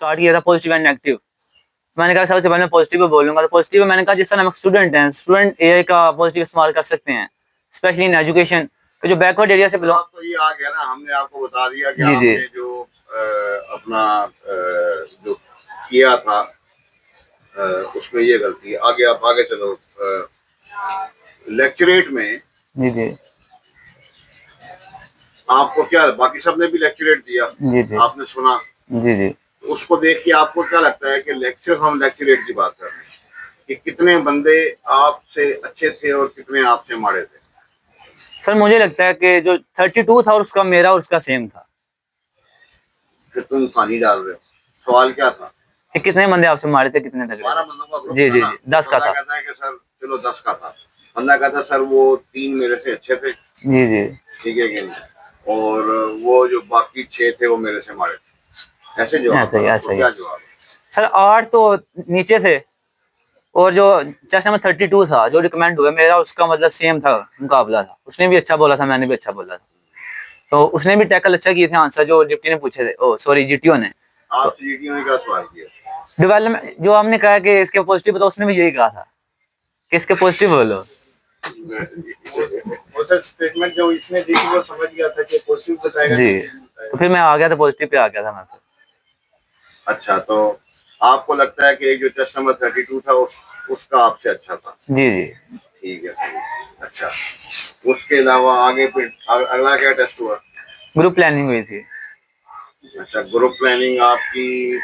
Start किया था positive and negative. मैंने कहा सबसे पहले पॉजिटिव बोलूंगा। तो पॉजिटिव मैंने कहा जिस तरह हम स्टूडेंट हैं, स्टूडेंट एआई का पॉजिटिव इस्तेमाल कर सकते हैं, स्पेशली इन एजुकेशन। तो जो बैकवर्ड एरिया से बिलोंग, तो ये आ गया ना, हमने आपको बता दिया कि जी जी आपने जो अपना जो किया था उसमें ये गलती है। आगे आप आगे चलो। लेक्चरेट में जी जी आपको क्या, बाकी सबने भी लेक्चरेट दिया, जी जी आपने सुना, जी जी उसको देख के आपको क्या लगता है कि लेक्चर, हम लेक्चरेट की बात कर रहे हैं कि कितने बंदे आपसे अच्छे थे और कितने आपसे माड़े थे? सर मुझे लगता है कि जो 32 था उसका मेरा और उसका सेम था। फिर तुम पानी डाल रहे हो। सवाल क्या था कि कितने बंदे आपसे मारे थे, कितने तगड़े 12 थे? बंदों का ग्रुप जी था जी ना। जी 10 का बंदा था। कहता है कि सर चलो 10 का था। बंदा कहता है सर वो 3 मेरे से अच्छे थे, जी जी ठीक है कि नहीं, और वो जो बाकी 6 थे वो मेरे से मारे थे। ऐसे जवाब ऐसा ही है, ऐसा तो ही। क्या जवाब है? सर 8 तो नीचे थे, और जो चेस्ट नंबर 32 था जो रिकमेंड हुआ मेरा उसका मतलब सेम था, मुकाबला था। उसने भी अच्छा बोला था, मैंने भी अच्छा बोला था। तो उसने भी टैकल अच्छा किए थे, आंसर जो डिप्टी ने पूछे थे, ओ सॉरी जीटीओ ने। तो आपसे जीटीओ ने क्या सवाल किया? डेवलपमेंट जो हमने कहा कि इसके पॉजिटिव बताओ, उसने भी यही कहा था कि इसके पॉजिटिव बोलो। वो सर स्टेटमेंट जो इसने दी थी वो समझ गया था कि पॉजिटिव बताएगा जी, तो फिर मैं आ गया था, पॉजिटिव पे आ गया था मैं फिर। अच्छा, तो आपको लगता है कि एक जो टेस्ट नंबर 32 था उसका आपसे अच्छा था? जी जी ठीक है। अच्छा, उसके अलावा आगे फिर अगला क्या टेस्ट हुआ? ग्रुप प्लानिंग हुई थी। अच्छा, ग्रुप प्लानिंग आपकी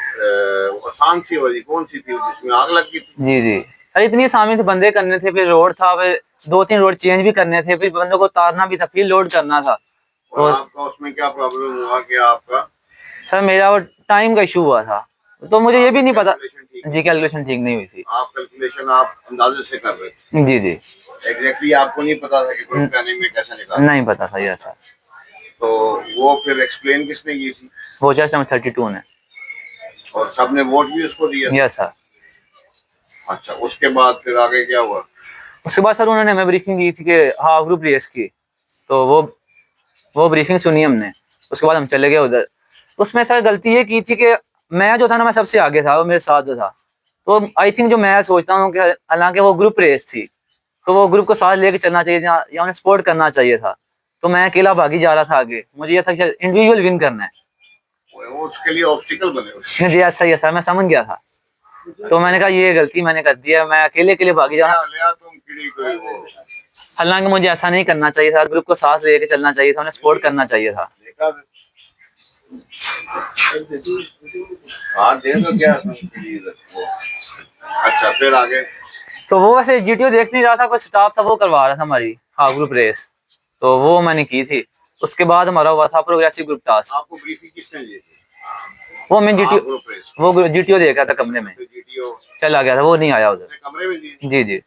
आसान सी वाली कौन सी थी जिसमें आग लग गई थी? जी जी सर इतनी आसामी थे, बंदे करने थे, फिर रोड था, फिर 2-3 रोड चेंज भी करने थे, फिर बंदों को उतारना भी था, फिर लोड करना था। और तो आपका उसमें क्या प्रॉब्लम हुआ कि आपका सर मेरा वो टाइम का इशू हुआ था, तो मुझे ये भी नहीं पता। कैलकुलेशन ठीक जी कैलकुलेशन ठीक नहीं हुई थी। आप कैलकुलेशन आप अंदाजे से कर रहे थे, जी जी एग्जैक्टली आपको नहीं पता था कि ग्रुप प्लानिंग में कैसे निकालना। नहीं पता था ये सर। तो वो फिर एक्सप्लेन किसने की थी? वो चेस्ट नंबर 32 ने। और सबने वोट भी उसको दिया? Yes sir. अच्छा, उसके बाद फिर आगे क्या हुआ? उसके बाद सर उन्होंने हमें ब्रीफिंग दी थी कि हाफ ग्रुप रेस की, तो वो ब्रीफिंग सुनी हमने। उसके बाद हम चले गए उधर। उसमें सर गलती ये की थी कि मैं जो था ना, मैं सबसे आगे था, वो मेरे साथ जो था। तो आई थिंक जो मैं सोचता हूँ कि हालांकि वो ग्रुप रेस थी, तो वो ग्रुप को साथ लेके चलना चाहिए था या उन्हें सपोर्ट करना चाहिए था। तो मैं अकेला भागी जा रहा था आगे, मुझे ये था कि इंडिविजुअल विन करना है। वो उसके लिए ऑब्स्टिकल बने हुए। जी ऐसा ही है सर, मैं समझ गया था। तो मैंने कहा ये गलती मैंने कर दी है, मैं अकेले अकेले भागी जा। तुम कीड़ी कोई वो हालांकि मुझे ऐसा नहीं करना चाहिए था, ग्रुप को साथ लेके चलना चाहिए था, उन्हें सपोर्ट करना चाहिए था। देखा हाँ दे दो क्या वो। अच्छा, फिर आगे? तो वो वैसे जीटीओ देख नहीं रहा था, कोई स्टाफ था वो करवा रहा था हमारी हाफ ग्रुप रेस, तो वो मैंने की थी। उसके बाद हमारा हुआ था प्रोग्रेसिव ग्रुप टास्क। आपको ब्रीफिंग किसने दी थी? वो मैं जीटीओ, वो जीटीओ देखा था कमरे में, जीटीओ चला गया था, वो नहीं आया उधर। कमरे में दी? जी जी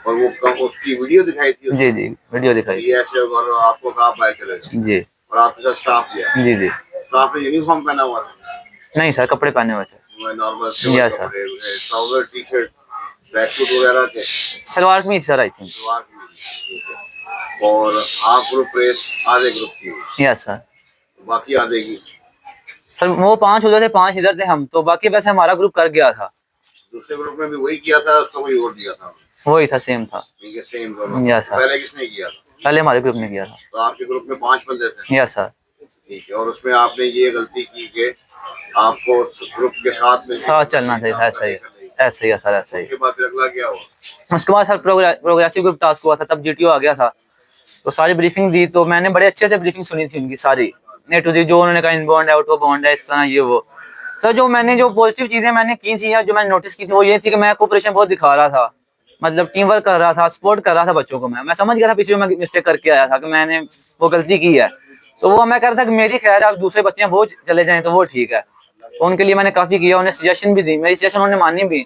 और वो उसकी वीडियो दिखाई थी? जी जी वीडियो दिखाई। ऐसे और आपको कहा बाहर चले जाओ जी और आपके साथ स्टाफ गया? जी जी स्टाफ ने यूनिफॉर्म पहना हुआ था? नहीं सर, कपड़े पहने हुए थे। Normal yes sir. कपड़े, trouser, T shirt, track suit वगैरह थे? Salwar kameez sir I think. Salwar kameez. और हाफ ग्रुप रेस आधे ग्रुप की? Yes sir. बाकी आधे की? सर वो 5 उधर थे, 5 इधर थे हम, तो बाकी वैसे हमारा ग्रुप कर गया था। दूसरे ग्रुप में भी वही किया था, उसको कोई और दिया था? वही था, सेम था। ठीक है, सेम दोनों। Yes sir. पहले किसने किया था? पहले हमारे ग्रुप ने किया था। तो आपके ग्रुप में 5 बंदे थे? Yes sir. ठीक है, और उसमें आपने ये गलती की कि आपको ग्रुप के साथ में चलना चाहिए था, ऐसा ही ऐसा ही है सर, ऐसा ही। उसके बाद फिर अगला क्या हुआ? उसके बाद सर प्रोग्रेसिव ग्रुप टास्क हुआ था, तब जीटीओ आ गया था। तो सारी ब्रीफिंग दी, तो मैंने बड़े अच्छे से ब्रीफिंग सुनी थी उनकी सारी, ए टू जेड, जो उन्होंने कहा इनबाउंड है, आउट ऑफ बाउंड है, इस तरह ये वो। सर जो मैंने जो पॉजिटिव चीजें मैंने की थी या जो मैंने नोटिस की थी, वो ये थी कि मैं कोऑपरेशन बहुत दिखा रहा था, मतलब टीम वर्क कर रहा था, सपोर्ट कर रहा था बच्चों को। मैं समझ गया था पीछे मैं मिस्टेक करके आया था कि मैंने वो गलती की है। तो वो मैं कह रहा था कि मेरी खैर, अब दूसरे बच्चे वो चले जाएं तो वो ठीक है। तो उनके लिए मैंने काफी किया, उन्हें सजेशन भी दी, मेरी सजेशन उन्होंने मानी भी।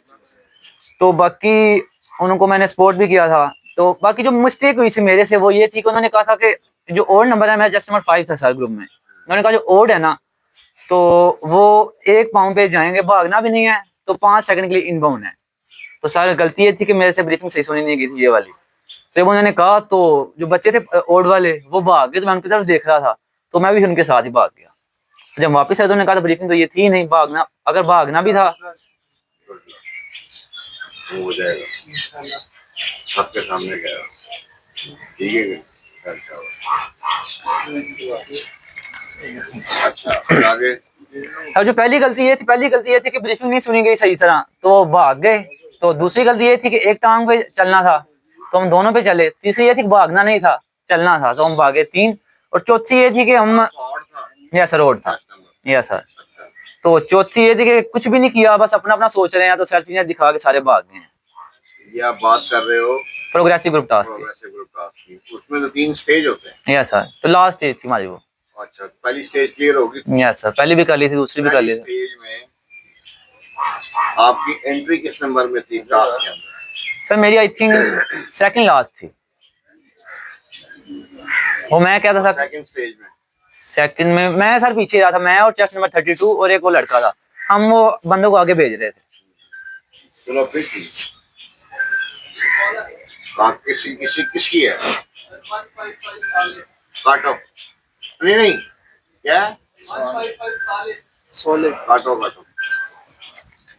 तो बाकी उनको मैंने सपोर्ट भी किया था। तो बाकी जो मिस्टेक हुई थी मेरे से वो ये थी कि उन्होंने कहा था कि जो ओड नंबर है, मैं जस्ट नंबर 5 था सर ग्रुप में। उन्होंने कहा जो ओड है ना, तो वो 1 पाउंड पे जाएंगे, भागना भी नहीं है, तो 5 सेकंड के लिए इनबाउंड है। तो सर गलती ये थी कि मेरे से ब्रीफिंग सही सुनी नहीं गई थी ये वाली। तो जब उन्होंने कहा, तो जो बच्चे थे ओड वाले वो भाग गए, तो मैं उनकी तरफ देख रहा था, तो मैं भी उनके साथ ही भाग गया। जब वापस आए तो उन्होंने कहा था ब्रीफिंग तो ये थी नहीं, भागना अगर भागना भी था वो हो जाएगा सबके सामने गया। ठीक है। अच्छा फिर आगे। अब जो पहली गलती ये थी कि ब्रीफिंग नहीं सुनी गई सही तरह, तो वो भाग गए। तो दूसरी गलती ये थी कि एक टांग पे चलना था तो हम दोनों पे चले। तीसरी ये थी कि भागना नहीं था, चलना था, तो हम भागे 3। और चौथी ये थी कि हम और था यस सर रोड था, 5 नंबर। Yes sir. अच्छा तो चौथी ये थी कि कुछ भी नहीं किया, बस अपना अपना सोच रहे हैं, तो सेल्फी दिखा के सारे भाग गए हैं। ये आप बात कर रहे हो progressive group task progressive group task की, उसमें तो 3 स्टेज होते हैं। यस सर, तो लास्ट स्टेज थी हमारी वो। अच्छा पहली स्टेज क्लियर होगी। यस सर, पहली भी कर ली थी, दूसरी भी कर पहली ली थी। स्टेज में आपकी एंट्री किस नंबर में थी टास्क के अंदर? सर मेरी आई थिंक सेकंड लास्ट थी। वो मैं कहता था सेकंड स्टेज में सेकंड में मैं सर पीछे रहा था, मैं और चेस्ट नंबर 32 और एक वो लड़का था, हम वो बंदों को आगे भेज रहे थे। चलो फिर ठीक। किसी किसी किसकी है काट ऑफ? नहीं क्या सोले काट ऑफ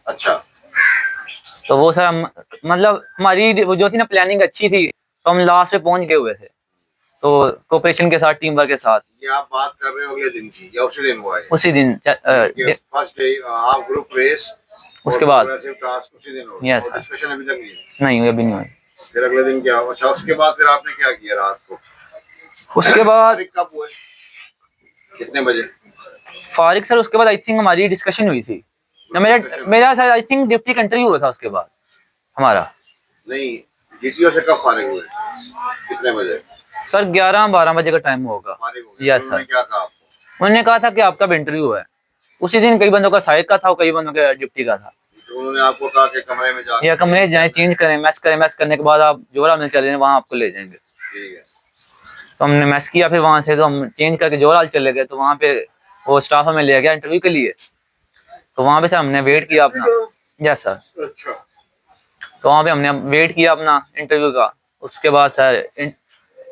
अच्छा तो वो सर मतलब हमारी वो जो थी ना प्लानिंग अच्छी थी, तो हम लास्ट में पहुंच गए हुए थे, तो कोऑपरेशन के साथ, टीम वर्क के साथ। ये आप बात कर रहे हो अगले दिन की या उसी दिन हुआ है? उसी दिन फर्स्ट डे आप ग्रुप रेस उसके बाद टास्क उसी दिन हो यस और सर, डिस्कशन अभी तक नहीं हुई, अभी नहीं हुई। फिर अगले दिन क्या हुआ? अच्छा उसके बाद फिर आपने क्या किया रात को? उसके बाद तारीख कब हुए कितने बजे? फारिक सर उसके बाद आई थिंक हमारी डिस्कशन हुई थी ना, मेरा मेरा सर आई थिंक डिप्टी का इंटरव्यू हुआ था उसके बाद हमारा। नहीं जीटीओ से कब फारिग हुए कितने बजे? सर 11-12 बजे का टाइम होगा। फारिग हो गए। यस उन्होंने सर, क्या कहा आपको? उन्होंने कहा था कि आपका भी इंटरव्यू है। उसी दिन कई बंदों का साइक का था और कई बंदों का डिप्टी का था। तो उन्होंने आपको कहा कि कमरे में जाके या कमरे जाए, चेंज करें, मैस करने के बाद आप जोरा में चले जाएं, वहाँ आपको ले जाएंगे। ठीक है। तो हमने मैस किया, फिर वहाँ से तो हम चेंज करके जोराल चले गए, तो वहाँ पे वो स्टाफ हमें ले गया इंटरव्यू के लिए। तो वहाँ पे सर हमने वेट किया अपना। यस सर, अच्छा तो वहाँ पे हमने वेट किया अपना इंटरव्यू का। उसके बाद सर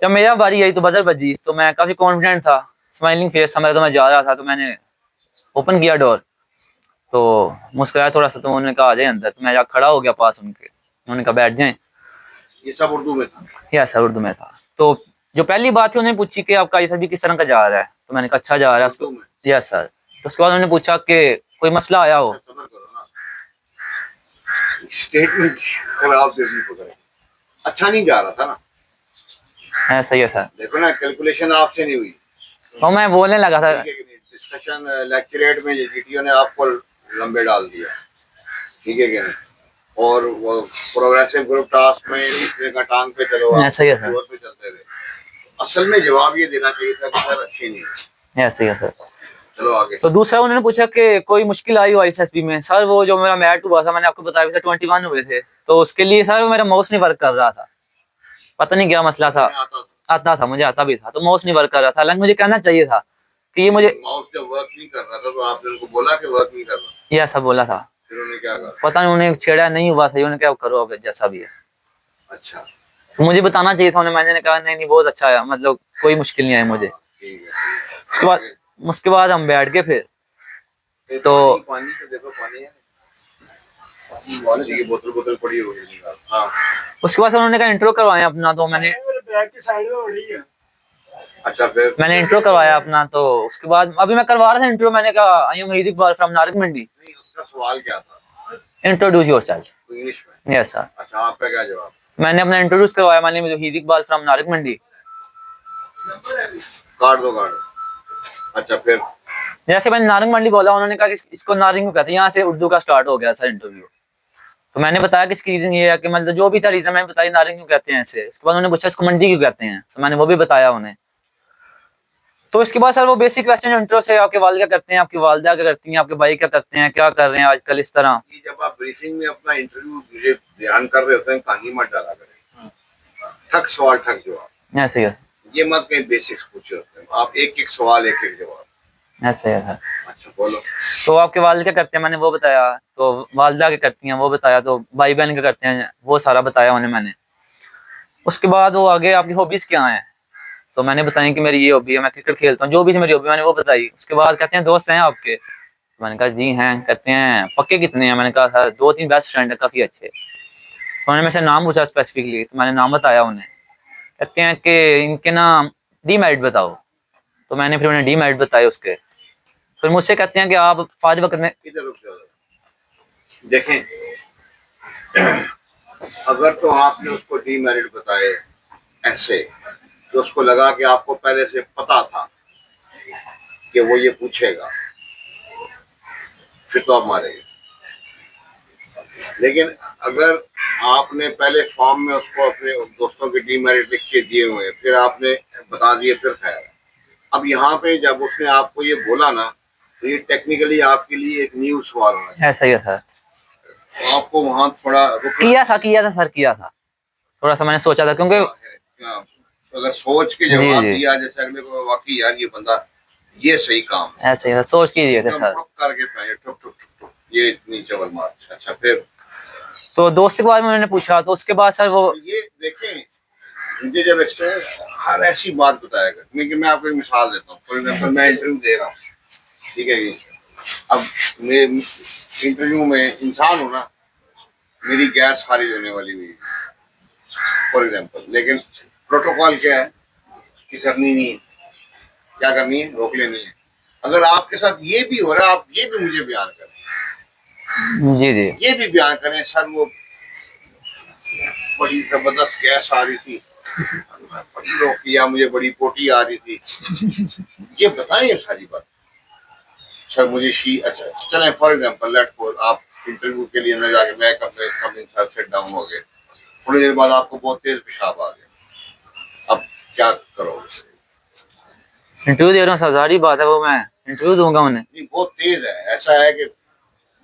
जब मेरा बारी आई तो बजर बजी, तो मैं काफी कॉन्फिडेंट था, स्माइलिंग फेस था मेरा, तो मैं जा रहा था, तो मैंने ओपन किया डोर, तो मुस्कुराया थोड़ा सा, तो उन्होंने कहा आ जाए अंदर। तो मैं जा खड़ा हो गया पास उनके, उन्होंने कहा बैठ जाएं। ये सब उर्दू में था? यस सर, उर्दू में था। तो जो पहली बात थी उन्होंने पूछी कि आपका ये सभी किस तरह का जा रहा है, तो मैंने कहा अच्छा जा रहा है उसको। यस सर, तो उसके बाद उन्होंने पूछा कि कोई मसला आया हो। सबर करो ना, स्टेटमेंट खराब देनी पड़। अच्छा नहीं जा रहा था ना? ऐसा ही है सर। देखो ना कैलकुलेशन आपसे नहीं हुई तो मैं बोलने लगा था। डिस्कशन लेक्चरेट में जीटीओ ने आपको लंबे डाल दिया, ठीक है कि नहीं? और वो प्रोग्रेसिव ग्रुप टास्क में दूसरे का टांग पे चलो आप ऐसा ही है सर। जोर पे चलते रहे। असल में जवाब ये देना चाहिए था कि सर अच्छी नहीं है। ऐसा ही है सर। चलो आगे। तो दूसरा उन्होंने पूछा कि कोई मुश्किल आई हो आईएसएसबी में। सर वो जो मेरा मैट हुआ था, मैंने आपको बताया सर 21 हुए थे, तो उसके लिए सर मेरा माउस नहीं वर्क कर रहा था, पता नहीं क्या मसला था। आता था, मुझे आता भी था, तो माउस नहीं वर्क कर रहा था। हालांकि मुझे कहना चाहिए था कि ये मुझे माउस जब वर्क नहीं कर रहा था तो आपने उनको बोला कि वर्क नहीं कर रहा? ये ऐसा बोला था। फिर उन्होंने क्या कहा? पता नहीं, उन्हें छेड़ा नहीं हुआ सही, उन्होंने क्या करो अब जैसा भी है। अच्छा तो मुझे बताना चाहिए था उन्हें, मैंने कहा नहीं नहीं बहुत अच्छा है, मतलब कोई मुश्किल नहीं आई मुझे। ठीक है। उसके बाद हम बैठ गए फिर। तो पानी तो देखो, पानी है, पानी की बोतल पड़ी होगी। हाँ उसके बाद उन्होंने कहा इंट्रो करवाएं अपना, तो मैंने बैग की साइड में पड़ी है। अच्छा फिर मैंने इंट्रो करवाया अपना। तो उसके बाद अभी मैं करवा रहा था इंट्रो, मैंने कहा I am Heed Iqbal from Narik Mandi, नहीं उसका सवाल क्या था? Introduce yourself. इंग्लिश में? Yes sir. अच्छा आपका क्या जवाब? मैंने अपना इंट्रोड्यूस करवाया, my name is Heed Iqbal from Narik Mandi. काट दो। अच्छा फिर जैसे मैंने नारंग मंडी बोला, उन्होंने कहा कि इसको नारंग क्यों कहते हैं, यहाँ से उर्दू का स्टार्ट हो गया सर इंटरव्यू। तो मैंने बताया कि इसकी रीजन ये है कि मतलब जो भी था रीजन मैंने बताया नारंग क्यों कहते हैं ऐसे। उसके बाद उन्होंने पूछा इसको मंडी क्यों कहते हैं, तो मैंने वो भी बताया उन्हें। तो इसके बाद सर वो बेसिक क्वेश्चन इंट्रो से, आपके वालिद क्या करते हैं, आपकी वालिदा क्या करती हैं, आपके भाई क्या करते हैं, क्या कर रहे हैं आजकल, इस तरह। जब आप ब्रीफिंग में अपना इंटरव्यू मुझे ध्यान कर रहे होते हैं, कहानी मत डाला करें, ठक सवाल ठक जवाब, ऐसे ही ये मत कहीं बेसिक्स पूछे होते हैं आप, एक सवाल एक जवाब। ऐसे है सर। अच्छा बोलो। तो आपके वालिद क्या करते हैं, मैंने वो बताया। तो वालिदा क्या करती हैं वो बताया। तो भाई बहन क्या करते हैं वो सारा बताया उन्हें मैंने। उसके बाद वो आगे आपकी हॉबीज क्या हैं, तो मैंने बताया कि मेरी ये हॉबी है, मैं क्रिकेट खेलता हूँ, जो भी मेरी हॉबी मैंने वो बताई। उसके बाद कहते हैं दोस्त हैं आपके? तो मैंने कहा जी हैं। कहते हैं पक्के कितने हैं? मैंने कहा सर 2-3 बेस्ट फ्रेंड है, काफी अच्छे। तो उन्होंने मेरे से नाम पूछा स्पेसिफिकली, तो मैंने नाम बताया उन्हें। कहते हैं कि इनके नाम डीमेरिट बताओ। तो मैंने फिर उन्हें डीमेरिट बताए उसके। फिर मुझसे कहते हैं कि आप फाजिल वक्त में इधर रुक जाओ, देखें, अगर तो आपने उसको डीमेरिट बताए ऐसे तो उसको लगा कि आपको पहले से पता था कि वो ये पूछेगा, फिर तो आप मारेंगे। लेकिन अगर आपने पहले फॉर्म में उसको अपने दोस्तों के डीमेरिट लिख के दिए हुए, फिर आपने बता दिए, फिर खैर है। अब यहाँ पे जब उसने आपको ये बोला ना, तो ये टेक्निकली आपके लिए एक न्यू सवाल होना चाहिए। ऐसा ही है सर। तो आपको वहां थोड़ा रुकना किया था सर, किया था। थोड़ा सा मैंने सोचा था, क्योंकि है। क्या, अगर सोच के जी जवाब जी दिया जैसे अगले को, वाकई यार ये बंदा ये सही काम है, ऐसे ही है, सोच के दिए थे एकदम सर। ठुक करके फेंके, ठुक ठुक ठुक ठुक, ये इतनी चवल मार। अच्छा, फिर तो दोस्त के बारे में उन्होंने पूछा, तो उसके बाद सर वो ये देखें, मुझे जब एक्सपीरियंस हर ऐसी बात बताएगा। मैं आपको एक मिसाल देता हूँ। फॉर एग्जाम्पल, मैं इंटरव्यू दे रहा हूँ, ठीक है जी। अब मैं इंटरव्यू में इंसान हूँ ना, मेरी गैस खारिज होने वाली हुई फॉर एग्जाम्पल, लेकिन प्रोटोकॉल क्या है कि करनी नहीं है। क्या करनी है? रोक लेनी है। अगर आपके साथ ये भी हो रहा है, आप ये भी मुझे बयान करें, जी जी ये भी बयान करें, सर वो बड़ी जबरदस्त गैस आ रही थी, बड़ी रोक किया, मुझे बड़ी पोटी आ रही थी, ये बताएं ये सारी बात। सर मुझे अच्छा चलें, फॉर एग्जाम्पल लेट्स सपोज आप इंटरव्यू के लिए अंदर जाके मैं अपने सर सेट डाउन हो गए, थोड़ी देर बाद आपको बहुत तेज पेशाब आ गया, अब क्या करोगे? इंटरव्यू दे रहा हूँ सर, सारी बात है, वो मैं इंटरव्यू दूंगा उन्हें। नहीं, बहुत तेज है, ऐसा है कि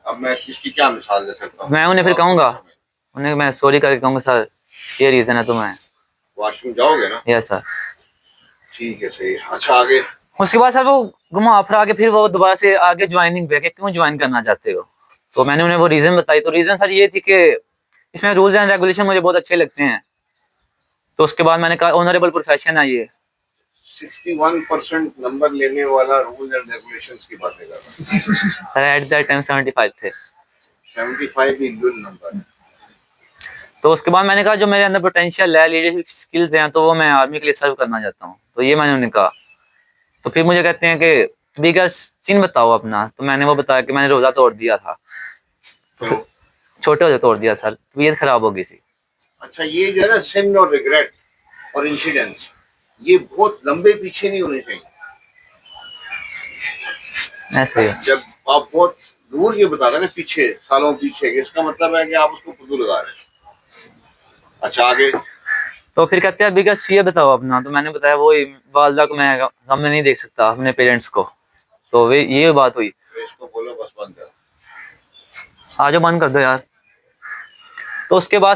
अब मैं इसकी क्या मिसाल दे सकता हूँ? मैं उन्हें फिर कहूंगा, उन्हें मैं सॉरी करके कहूंगा सर ये रीजन है, तो मैं वॉशरूम जाओगे ना? Yes sir. ठीक है, सही। अच्छा, आगे? उसके बाद सर वो घुमा फिरा के फिर वो दोबारा से आगे ज्वाइनिंग पे, क्यों ज्वाइन करना चाहते हो? तो मैंने उन्हें वो रीजन बताई। तो रीजन सर ये थी कि इसमें रूल्स एंड रेगुलेशन मुझे बहुत अच्छे लगते हैं। तो उसके बाद मैंने कहा ऑनरेबल प्रोफेशन है ये। 61% नंबर लेने वाला रूल एंड रेगुलेशंस की बातें कर रहा है। सर एट दैट टाइम 75 थे। 75 भी गुड नंबर है। तो उसके बाद मैंने कहा जो मेरे अंदर पोटेंशियल है, लीडरशिप स्किल्स हैं, तो वो मैं आर्मी के लिए सर्व करना चाहता हूँ। तो ये मैंने उन्हें कहा। तो फिर मुझे कहते हैं कि बिगेस्ट सीन बताओ अपना। तो मैंने वो बताया कि मैंने रोजा तोड़ दिया था। तो छोटे होते तोड़ दिया सर, तबीयत खराब हो गई थी। अच्छा, ये जो है ना सिन और रिग्रेट और इंसिडेंट्स, ये बहुत लंबे पीछे नहीं होने चाहिए। ऐसे ही है। जब आप बहुत दूर ये बताते ना, पीछे, सालों पीछे, इसका मतलब है कि आप उसको खुद लगा रहे हैं। अच्छा, आगे? तो फिर कहते हैं बिगेस्ट फियर बताओ अपना। तो मैंने बताया वो वालदा को मैं सामने नहीं देख सकता, अपने पेरेंट्स को। तो वे ये बात हुई। तो इसको बोलो बस बंद कर। आज बंद कर दो यार। तो उसके बाद